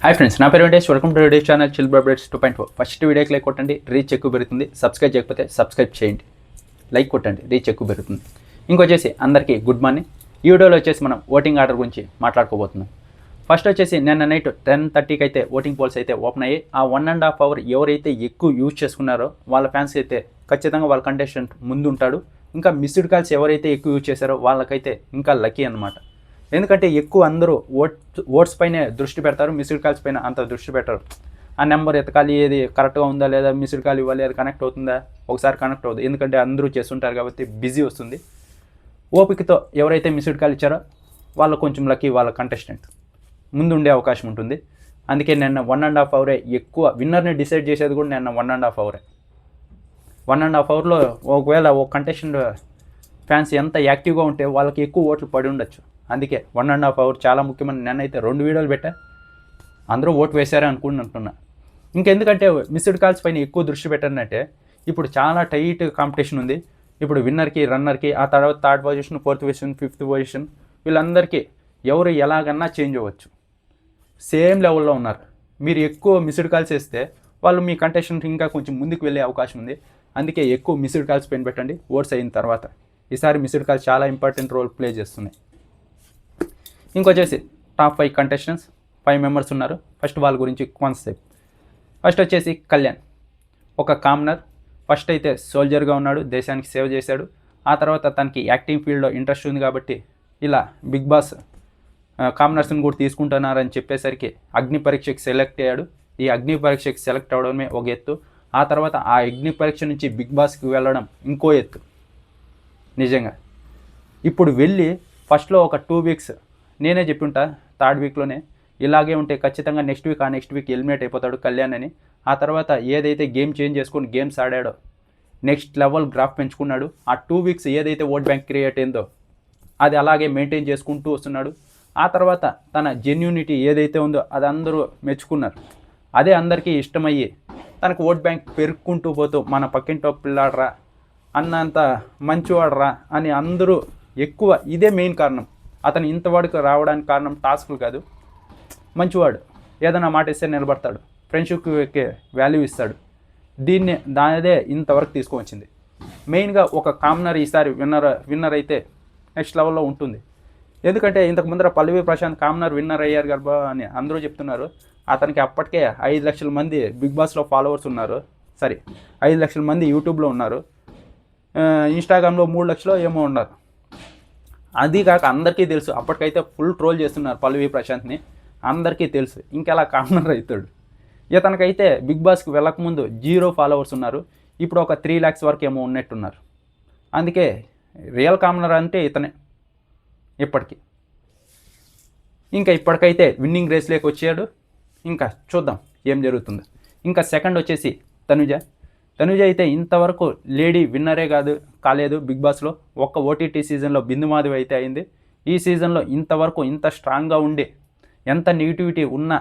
Hi friends, నా పేరు Venkatesh. Welcome to video channel chill brothers 2.4. First వీడియోకి లైక్ కొట్టండి, రీచ్ ఎక్కువ పెరుగుతుంది. సబ్స్క్రైబ్ చేయకపోతే సబ్స్క్రైబ్ చేయండి, లైక్ కొట్టండి, రీచ్ ఎక్కువ పెరుగుతుంది. ఇంకొచ్చేసి అందరికీ గుడ్ మార్నింగ్. ఈ వీడియోలో వచ్చేసి మనం ఓటింగ్ ఆర్డర్ గురించి మాట్లాడుకోబోతున్నాం. ఫస్ట్ వచ్చేసి నిన్న నైట్ 10:30కి అయితే ఓటింగ్ పోల్స్ అయితే ఓపెన్ అయ్యి ఆ 1.5 అవర్ ఎవరైతే ఎక్కువ యూజ్ చేసుకున్నారో వాళ్ళ ఫ్యాన్స్ అయితే ఖచ్చితంగా వాళ్ళ కంటెస్టెంట్ ముందు ఉంటాడు. ఇంకా మిస్డ్ కాల్స్ ఎవరైతే ఎక్కువ యూజ్ చేశారో వాళ్ళకైతే ఇంకా లక్కీ అనమాట. ఎందుకంటే ఎక్కువ అందరూ ఓట్స్ పైనే దృష్టి పెడతారు, మిస్డ్ కాల్స్ పైన అంత దృష్టి పెట్టరు. ఆ నెంబర్ ఎతకాలి, ఏది కరెక్ట్గా ఉందా లేదా, మిస్డ్ కాల్ ఇవ్వాలి, అది కనెక్ట్ అవుతుందా, ఒకసారి కనెక్ట్ అవుతుంది. ఎందుకంటే అందరూ చేస్తుంటారు కాబట్టి బిజీ వస్తుంది. ఓపికతో ఎవరైతే మిస్డ్ కాల్ ఇచ్చారో వాళ్ళు కొంచెం లక్కీ, వాళ్ళ కంటెస్టెంట్ ముందు ఉండే అవకాశం ఉంటుంది. అందుకే నిన్న 1.5 అవరే ఎక్కువ విన్నర్ని డిసైడ్ చేసేది కూడా నిన్న 1.5 అవరే. 1.5 అవర్లో ఒకవేళ ఒక కంటెస్టెంట్ ఫ్యాన్స్ ఎంత యాక్టివ్గా ఉంటే వాళ్ళకి ఎక్కువ ఓట్లు పడి ఉండొచ్చు. అందుకే 1.5 అవర్ చాలా ముఖ్యమైన. నేనైతే 2 వీడియోలు పెట్టా, అందరూ ఓటు వేశారే అనుకుంటున్నా. ఇంకెందుకంటే మిస్డ్ కాల్స్ పైన ఎక్కువ దృష్టి పెట్టారంటే ఇప్పుడు చాలా టైట్ కాంపిటీషన్ ఉంది. ఇప్పుడు విన్నర్కి, రన్నర్కి, ఆ తర్వాత 3rd position, 4th position, 5th position, వీళ్ళందరికీ ఎవరు ఎలాగన్నా చేంజ్ అవ్వచ్చు. సేమ్ లెవెల్లో ఉన్నారు. మీరు ఎక్కువ మిస్డ్ కాల్స్ వేస్తే వాళ్ళు మీ కంటెస్టెంట్ ఇంకా కొంచెం ముందుకు వెళ్ళే అవకాశం ఉంది. అందుకే ఎక్కువ మిస్డ్ కాల్స్ పైన పెట్టండి ఓట్స్ అయిన తర్వాత. ఈసారి మిస్డ్ కాల్స్ చాలా ఇంపార్టెంట్ రోల్ ప్లే చేస్తున్నాయి. ఇంకొచ్చేసి టాప్ 5 కంటెస్టెంట్స్ 5 మెంబర్స్ ఉన్నారు. ఫస్ట్ వాళ్ళ గురించి కాన్సెప్ట్. ఫస్ట్ వచ్చేసి కళ్యాణ్, ఒక కామనర్. ఫస్ట్ అయితే సోల్జర్గా ఉన్నాడు, దేశానికి సేవ చేశాడు. ఆ తర్వాత తనకి యాక్టింగ్ ఫీల్డ్లో ఇంట్రెస్ట్ ఉంది కాబట్టి ఇలా బిగ్ బాస్ కామనర్స్ని కూడా తీసుకుంటున్నారని చెప్పేసరికి అగ్ని పరీక్షకి సెలెక్ట్ అయ్యాడు. ఈ అగ్ని పరీక్షకి సెలెక్ట్ అవ్వడమే ఒక ఎత్తు. ఆ తర్వాత ఆ అగ్ని పరీక్ష నుంచి బిగ్ బాస్కి వెళ్ళడం ఇంకో ఎత్తు. నిజంగా ఇప్పుడు వెళ్ళి ఫస్ట్లో ఒక 2 వీక్స్ నేనే చెప్పుంటా, 3rd వీక్లోనే ఇలాగే ఉంటే ఖచ్చితంగా నెక్స్ట్ వీక్ ఎలిమినేట్ అయిపోతాడు కళ్యాణ్ అని. ఆ తర్వాత ఏదైతే గేమ్ చేంజ్ చేసుకొని గేమ్స్ ఆడాడో నెక్స్ట్ లెవెల్ గ్రాఫ్ పెంచుకున్నాడు. ఆ 2 వీక్స్ ఏదైతే ఓట్ బ్యాంక్ క్రియేట్ అయిందో అది అలాగే మెయింటైన్ చేసుకుంటూ వస్తున్నాడు. ఆ తర్వాత తన జెన్యూనిటీ ఏదైతే ఉందో అది అందరూ మెచ్చుకున్నారు. అదే అందరికీ ఇష్టమయ్యి తనకు ఓట్ బ్యాంక్ పెరుక్కుంటూ పోతూ మన పక్కింటో పిల్లాడరా, అన్నంత మంచివాడరా అని అందరూ ఎక్కువ. ఇదే మెయిన్ కారణం. అతను ఇంతవరకు రావడానికి కారణం టాస్క్లు కాదు, మంచివాడు, ఏదైనా మాట ఇస్తే నిలబడతాడు, ఫ్రెండ్షిప్కి వాల్యూ ఇస్తాడు. దానిదే ఇంతవరకు తీసుకువచ్చింది. మెయిన్గా ఒక కామనర్ ఈసారి విన్నర్ అయితే నెక్స్ట్ లెవెల్లో ఉంటుంది. ఎందుకంటే ఇంతకు ముందర పల్లవి ప్రశాంత్ కామనర్ విన్నర్ అయ్యారు కదా అని అందరూ చెప్తున్నారు. అతనికి అప్పటికే 5 లక్షల మంది బిగ్ బాస్లో ఫాలోవర్స్ ఉన్నారు. 5 లక్షల మంది యూట్యూబ్లో ఉన్నారు. ఇన్స్టాగ్రామ్లో 3 లక్షలు ఏమో ఉన్నారు. అది కాక అందరికీ తెలుసు, అప్పటికైతే ఫుల్ ట్రోల్ చేస్తున్నారు పల్లవి ప్రశాంత్ని, అందరికీ తెలుసు. ఇంకెలా కామనర్ అవుతాడు. ఇతనికైతే బిగ్ బాస్కి వెళ్ళకముందు 0 ఫాలోవర్స్ ఉన్నారు. ఇప్పుడు ఒక 3 lakhs వరకు ఏమో ఉన్నట్టున్నారు. అందుకే రియల్ కామనర్ అంటే ఇతనే ఇప్పటికీ. ఇంకా ఇప్పటికైతే విన్నింగ్ రేస్లోకి వచ్చాడు. ఇంకా చూద్దాం ఏం జరుగుతుందో. ఇంకా సెకండ్ వచ్చేసి తనుజ అయితే ఇంతవరకు లేడీ విన్నరే కాలేదు బిగ్ బాస్లో. ఒక్క ఓటీటీ సీజన్లో బిందు మాధవి అయితే అయింది. ఈ సీజన్లో ఇంతవరకు ఇంత స్ట్రాంగ్గా ఉండి ఎంత నెగిటివిటీ ఉన్నా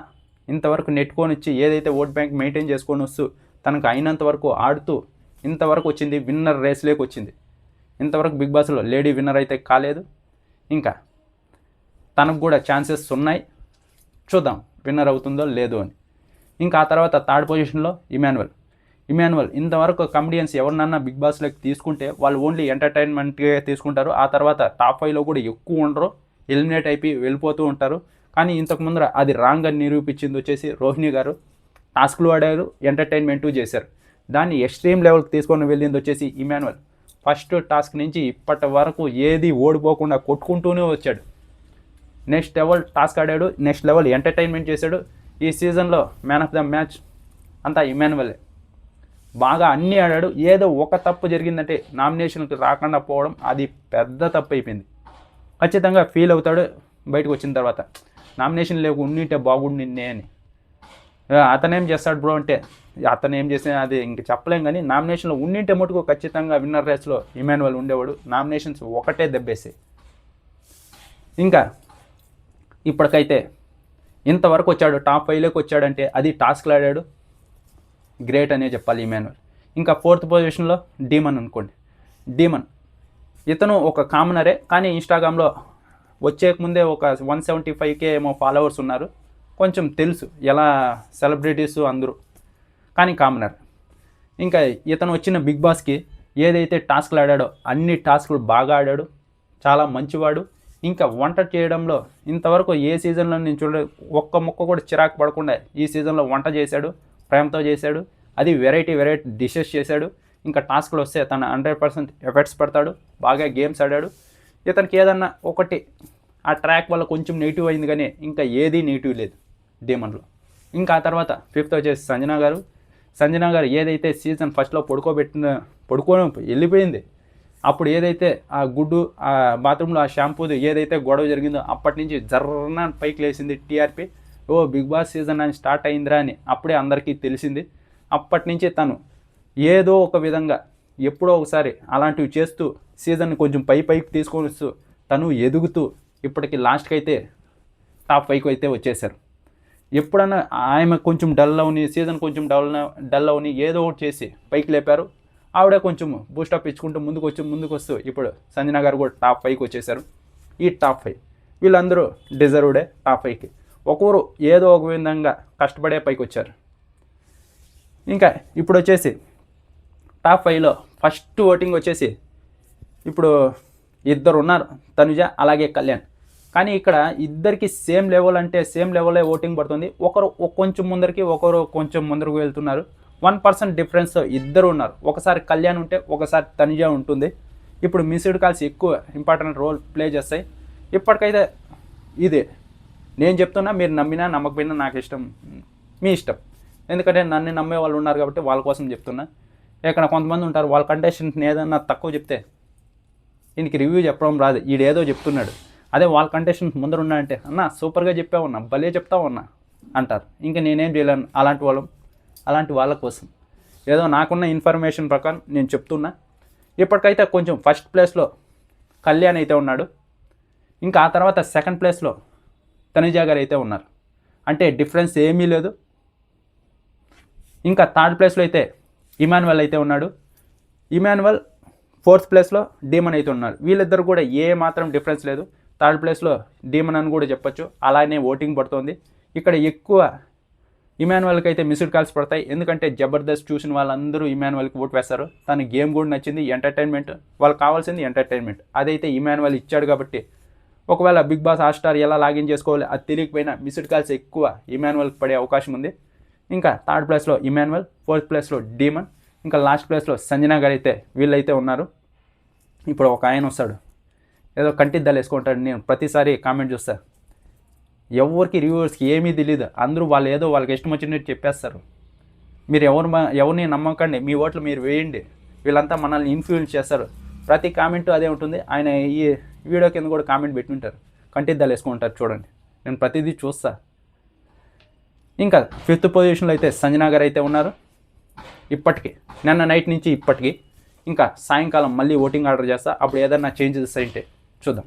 ఇంతవరకు నెట్టుకొని వచ్చి ఏదైతే ఓట్ బ్యాంక్ మెయింటైన్ చేసుకొని వస్తూ తనకు అయినంత వరకు ఆడుతూ ఇంతవరకు వచ్చింది, విన్నర్ రేస్లోకి వచ్చింది. ఇంతవరకు బిగ్ బాస్లో లేడీ విన్నర్ అయితే కాలేదు. ఇంకా తనకు కూడా ఛాన్సెస్ ఉన్నాయి, చూద్దాం విన్నర్ అవుతుందో లేదో అని. ఇంకా ఆ తర్వాత 3rd పొజిషన్లో ఇమాన్యువల్. ఇంతవరకు కమెడియన్స్ ఎవరినన్నా బిగ్ బాస్లోకి తీసుకుంటే వాళ్ళు ఓన్లీ ఎంటర్టైన్మెంట్గా తీసుకుంటారు. ఆ తర్వాత టాప్ 5లో కూడా ఎక్కువ ఉండరు, ఎలిమినేట్ అయిపోయి వెళ్ళిపోతూ ఉంటారు. కానీ ఇంతకు ముందర అది రాంగ్ అని నిరూపించింది వచ్చేసి రోహిణి గారు. టాస్క్లు ఆడారు, ఎంటర్టైన్మెంటు చేశారు. దాన్ని ఎక్స్ట్రీమ్ లెవెల్కి తీసుకొని వెళ్ళింది వచ్చేసి ఇమాన్యువల్. ఫస్ట్ టాస్క్ నుంచి ఇప్పటి వరకు ఏది ఓడిపోకుండా కొట్టుకుంటూనే వచ్చాడు. నెక్స్ట్ లెవెల్ టాస్క్ ఆడాడు, నెక్స్ట్ లెవెల్ ఎంటర్టైన్మెంట్ చేశాడు. ఈ సీజన్లో మ్యాన్ ఆఫ్ ద మ్యాచ్ అంతా ఇమాన్యువలే. బాగా అన్నీ ఆడాడు. ఏదో ఒక తప్పు జరిగిందంటే నామినేషన్కి రాకుండా పోవడం, అది పెద్ద తప్పు అయిపోయింది. ఖచ్చితంగా ఫీల్ అవుతాడు బయటకు వచ్చిన తర్వాత, నామినేషన్ లేకు ఉండింటే బాగుండిందే అని. అతనేం చేస్తాడు బ్రో అంటే అతను ఏం చేసినా అది ఇంక చెప్పలేం. కానీ నామినేషన్లో ఉండింటే మటుకు ఖచ్చితంగా విన్నర్ రేస్లో ఇమాన్యువల్ ఉండేవాడు. నామినేషన్స్ ఒకటే దెబ్బేసాయి. ఇంకా ఇప్పటికైతే ఇంతవరకు వచ్చాడు, టాప్ 5లోకి వచ్చాడంటే అది టాస్క్లు ఆడాడు, గ్రేట్ అనే చెప్పాలి ఇమాన్యువల్. ఇంకా 4th పొజిషన్లో డీమన్ అనుకోండి. ఇతను ఒక కామనరే, కానీ ఇన్స్టాగ్రామ్లో వచ్చేకముందే ఒక 175K ఏమో ఫాలోవర్స్ ఉన్నారు. కొంచెం తెలుసు ఎలా సెలబ్రిటీస్ అందరూ, కానీ కామనర్. ఇంకా ఇతను వచ్చిన బిగ్ బాస్కి ఏదైతే టాస్క్లు ఆడాడో అన్ని టాస్క్లు బాగా ఆడాడు, చాలా మంచివాడు. ఇంకా వంట చేయడంలో ఇంతవరకు ఏ సీజన్లో నేను ఒక్క ముక్క కూడా చిరాకు పడకుండా ఈ సీజన్లో వంట చేశాడు, ప్రేమతో చేశాడు. అది వెరైటీ డిషెస్ చేశాడు. ఇంకా టాస్క్లు వస్తే తన 100% ఎఫర్ట్స్ పెడతాడు, బాగా గేమ్స్ ఆడాడు. ఇతనికి ఏదన్నా ఒకటి ఆ ట్రాక్ వల్ల కొంచెం నెగిటివ్ అయింది, కానీ ఇంకా ఏదీ నెగిటివ్ లేదు డీమన్లో. ఆ తర్వాత 5th వచ్చేసి సంజన గారు ఏదైతే సీజన్ ఫస్ట్లో పడుకొని వెళ్ళిపోయింది, అప్పుడు ఏదైతే ఆ గుడ్డు ఆ బాత్రూంలో ఆ షాంపూది ఏదైతే గొడవ జరిగిందో అప్పటి నుంచి జర్రన పైకి లేచింది టీఆర్పీ. బిగ్ బాస్ సీజన్ అని స్టార్ట్ అయిందిరా అని అప్పుడే అందరికీ తెలిసింది. అప్పటి నుంచి తను ఏదో ఒక విధంగా ఎప్పుడో ఒకసారి అలాంటివి చేస్తూ సీజన్ని కొంచెం పైకి తీసుకొని వస్తూ తను ఎదుగుతూ ఇప్పటికి లాస్ట్కి అయితే టాప్ 5కి అయితే వచ్చేసారు. ఎప్పుడన్నా ఆమె కొంచెం డల్ అవని, సీజన్ కొంచెం డల్ అవని ఏదో ఒకటి చేసి పైకి లేపారు. ఆవిడే కొంచెం బూస్టప్ ఇచ్చుకుంటూ ముందుకు వస్తూ ఇప్పుడు సంజన గారు కూడా టాప్ 5కి వచ్చేసారు. ఈ టాప్ 5 వీళ్ళందరూ డిజర్వ్డే టాప్ 5కి. ఒకరు ఏదో ఒక విధంగా కష్టపడే పైకి వచ్చారు. ఇంకా ఇప్పుడు వచ్చేసి టాప్ 5లో ఫస్ట్ ఓటింగ్ వచ్చేసి ఇప్పుడు ఇద్దరు ఉన్నారు, తనుజ అలాగే కళ్యాణ్. కానీ ఇక్కడ ఇద్దరికి సేమ్ లెవెలే ఓటింగ్ పడుతుంది. ఒకరు కొంచెం ముందరికి, ఒకరు కొంచెం ముందరకు వెళ్తున్నారు. 1% డిఫరెన్స్ ఇద్దరు ఉన్నారు. ఒకసారి కళ్యాణ్ ఉంటే ఒకసారి తనుజ ఉంటుంది. ఇప్పుడు మిస్డ్ కాల్స్ ఎక్కువ ఇంపార్టెంట్ రోల్ ప్లే చేస్తాయి. ఇప్పటికైతే ఇదే నేను చెప్తున్నా, మీరు నమ్మినా నమ్మకపోయినా నాకు ఇష్టం, మీ ఇష్టం. ఎందుకంటే నన్ను నమ్మే వాళ్ళు ఉన్నారు కాబట్టి వాళ్ళ కోసం చెప్తున్నా. ఇక్కడ కొంతమంది ఉంటారు, వాళ్ళ కంటెస్టెంట్ని ఏదన్నా తక్కువ చెప్తే ఈయనకి రివ్యూ చెప్పడం రాదు, ఈడేదో చెప్తున్నాడు. అదే వాళ్ళ కంటెస్టెంట్ ముందర ఉన్నాయంటే అన్న సూపర్గా చెప్పావన్నా, భలే చెప్తావన్నా అంటారు. ఇంకా నేనేం చేయలేను. అలాంటి వాళ్ళ కోసం ఏదో నాకున్న ఇన్ఫర్మేషన్ ప్రకారం నేను చెప్తున్నా. ఇప్పటికైతే కొంచెం ఫస్ట్ ప్లేస్లో కళ్యాణ్ అయితే ఉన్నాడు. ఇంకా ఆ తర్వాత సెకండ్ ప్లేస్లో తనుజ గారు అయితే ఉన్నారు. అంటే డిఫరెన్స్ ఏమీ లేదు. ఇంకా థర్డ్ ప్లేస్లో అయితే ఇమాన్యువల్ అయితే ఉన్నాడు. ఇమాన్యువల్ 4th ప్లేస్లో డీమన్ అయితే ఉన్నారు. వీళ్ళిద్దరు కూడా ఏ మాత్రం డిఫరెన్స్ లేదు. థర్డ్ ప్లేస్లో డీమన్ అని కూడా చెప్పొచ్చు. అలానే ఓటింగ్ పడుతుంది. ఇక్కడ ఎక్కువ ఇమాన్యువల్కి అయితే మిస్డ్ కాల్స్ పడతాయి. ఎందుకంటే జబర్దస్త్ చూసిన వాళ్ళందరూ ఇమాన్యువల్కి ఓటు వేస్తారు. తన గేమ్ కూడా నచ్చింది, ఎంటర్టైన్మెంట్, వాళ్ళకి కావాల్సింది ఎంటర్టైన్మెంట్. అదైతే ఇమాన్యువల్ ఇచ్చాడు కాబట్టి ఒకవేళ బిగ్ బాస్ హాట్‌స్టార్ ఎలా లాగిన్ చేసుకోవాలి అది తెలియకపోయినా మిస్డ్ కాల్స్ ఎక్కువ ఇమాన్యువల్కి పడే అవకాశం ఉంది. ఇంకా థర్డ్ ప్లేస్లో ఇమాన్యువల్, 4th ప్లేస్లో డీమన్, ఇంకా లాస్ట్ ప్లేస్లో సంజన గారు అయితే వీళ్ళైతే ఉన్నారు. ఇప్పుడు ఒక ఆయన వస్తాడు, ఏదో కంటిద్దాలు వేసుకుంటాడు. నేను ప్రతిసారి కామెంట్ చూస్తా, ఎవరికి రివ్యూవర్స్కి ఏమీ తెలియదు. అందరూ వాళ్ళు ఏదో వాళ్ళకి ఇష్టం వచ్చినట్టు చెప్పేస్తారు. మీరు ఎవరిని నమ్మకండి, మీ ఓట్లు మీరు వేయండి. వీళ్ళంతా మనల్ని ఇన్ఫ్లుయెన్స్ చేస్తారు. ప్రతి కామెంటు అదే ఉంటుంది. ఆయన ఈ వీడియో కింద కూడా కామెంట్ పెట్టుకుంటారు, కంటిద్దాలు వేసుకుంటారు. చూడండి, నేను ప్రతిదీ చూస్తా. ఇంకా 5th పొజిషన్లో అయితే సంజన గారు అయితే ఉన్నారు. ఇప్పటికీ నిన్న నైట్ నుంచి ఇప్పటికీ ఇంకా సాయంకాలం మళ్ళీ ఓటింగ్ ఆర్డర్ చేస్తా. అప్పుడు ఏదైనా చేంజెస్ అయితే చూద్దాం.